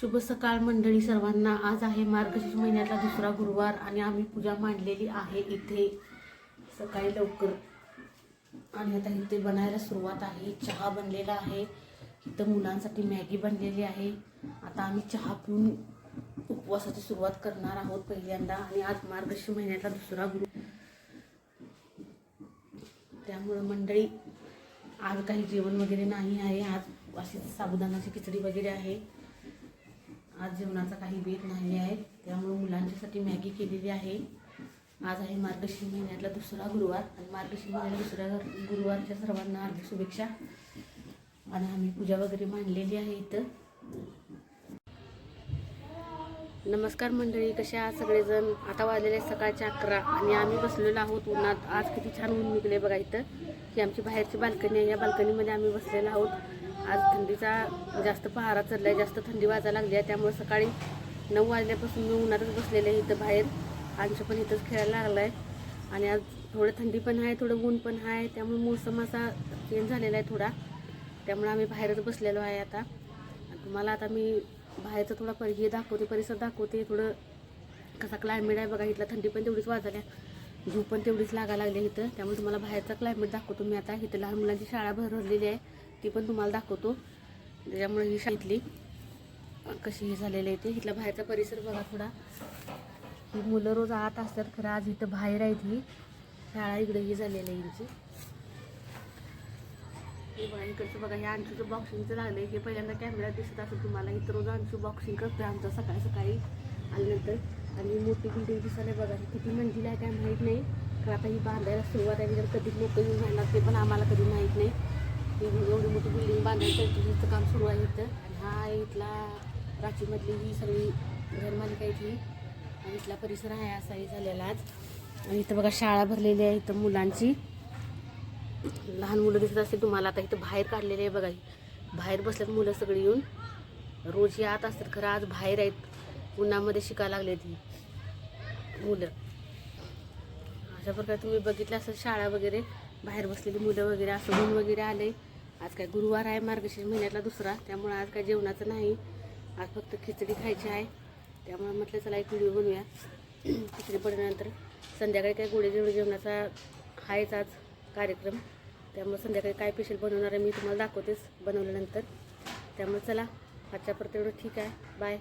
शुभ सकाळ मंडळी सर्वांना। आज आहे मार्गशीर्ष महिन्यातला दुसरा गुरुवार आणि आम्ही पूजा मांडलेली आहे इथे सकाळी लवकर। आणि आता इथे बनायला सुरुवात आहे। चहा बनलेला आहे, इथं मुलांसाठी मॅगी बनलेली आहे। आता आम्ही चहा पिऊन उपवासाची सुरुवात करणार आहोत पहिल्यांदा। आणि आज मार्गशीर्ष महिन्यातला दुसरा गुरुवार, त्यामुळे मंडळी आज काही जेवण वगैरे नाही आहे। आज अशी साबुदाण्याची खिचडी वगैरे आहे। आज जेवणाचा काही बेत नाही आहे, त्यामुळे मुलांच्यासाठी मॅगी केलेली आहे। आज आहे मार्गशीर्ष महिन्यातला दुसरा गुरुवार आणि मार्गशीर्ष महिन्यातल्या दुसऱ्या गुरुवारच्या सर्वांना हार्दिक शुभेच्छा। आणि आम्ही पूजा वगैरे मांडलेली आहे इथं। नमस्कार मंडळी, कसे आहात सगळेजण। आता वाजलेले सकाळचे 11 आणि आम्ही बसलेलो आहोत उन्हात। आज किती छान ऊन निघले बघा। इथं ही आमची बाहेरची बाल्कनी आहे, या बाल्कनीमध्ये आम्ही बसलेलो आहोत। आज थंडीचा जास्त पहारा चढलाय, जास्त थंडी वाजायला लागली आहे, त्यामुळे सकाळी 9 वाजल्यापासून मी उन्हातच बसलेले आहे इथं बाहेर। अंश पण इथंच खेळायला लागलाय आणि आज थोडं थंडी पण आहे, थोडं ऊन पण आहे, त्यामुळे मोसम असा चेंज झालेला आहे थोडा, त्यामुळे आम्ही बाहेरच बसलेलो आहे आता। आणि तुम्हाला आता मी बाहेरचं थोडा हे दाखवते, परिसर दाखवते, थोडं कसा क्लायमेट आहे बघा। इथला थंडी पण तेवढीच वाजाल्या, झोप पण तेवढीच लागायला लागली इथं, त्यामुळे तुम्हाला बाहेरचा क्लायमेट दाखवतो मी आता। इथं लहान मुलांची शाळा भरलेली आहे, ती पण तुम्हाला दाखवतो। त्याच्यामुळे ही शाळेतली कशी हे झालेली आहे ते। इथला बाहेरचा परिसर बघा थोडा। ही मुलं रोज आत असतात, खरं आज इथं बाहेर आहेत। ही शाळा इकडे ही झालेली आहे यांची। हे बघा इकडचं बघा, हे अंशूचं बॉक्सिंगचं लागलंय। हे पहिल्यांदा कॅमेऱ्यात दिसत असेल तुम्हाला। इथं रोज अंशू बॉक्सिंग करतोय आमचं सकाळी सकाळी आल्यानंतर। आणि मोठी बिल्डिंग दिसायला बघा, किती मंजिल आहे काय माहीत नाही, कारण आता ही बांधायला सुरुवात आहे। तर कधी लोक येऊन राहणार ते पण आम्हाला कधी माहीत नाही। एवढी मोठी बिल्डिंग बांधायचं काम सुरू आहे इथं। आणि हा इथला रांचीमधली ही सगळी घरमालिका आहे ती, आणि इथला परिसर आहे असाही झालेला आज। आणि इथं बघा शाळा भरलेली आहे इथं मुलांची, लहान मुलं दिसत असतील तुम्हाला। आता इथं बाहेर काढलेले आहे बघा, बाहेर बसल्यात मुलं सगळी येऊन। रोज ही आत असतात, खरं आज बाहेर आहेत, उन्हामध्ये शिकायला लागले ती मुलं। अशा प्रकारे तुम्ही बघितलं असं शाळा वगैरे, बाहेर बसलेली मुलं वगैरे, असं ऊन वगैरे आले। आज काय गुरुवार आहे, मार्गशीर्ष महिन्यातला दुसरा, त्यामुळे आज काय जेवणाचं नाही। आज फक्त खिचडी खायची आहे, त्यामुळे म्हटलं चला एक व्हिडिओ बनवूया। खिचडी बनवल्यानंतर संध्याकाळी काय गोडे जेवणाचा आहेच आज कार्यक्रम, त्यामुळे संध्याकाळी काय स्पेशल बनवणार आहे मी तुम्हाला दाखवतेच बनवल्यानंतर। त्यामुळे चला आजच्या परत एवढं ठीक आहे, बाय।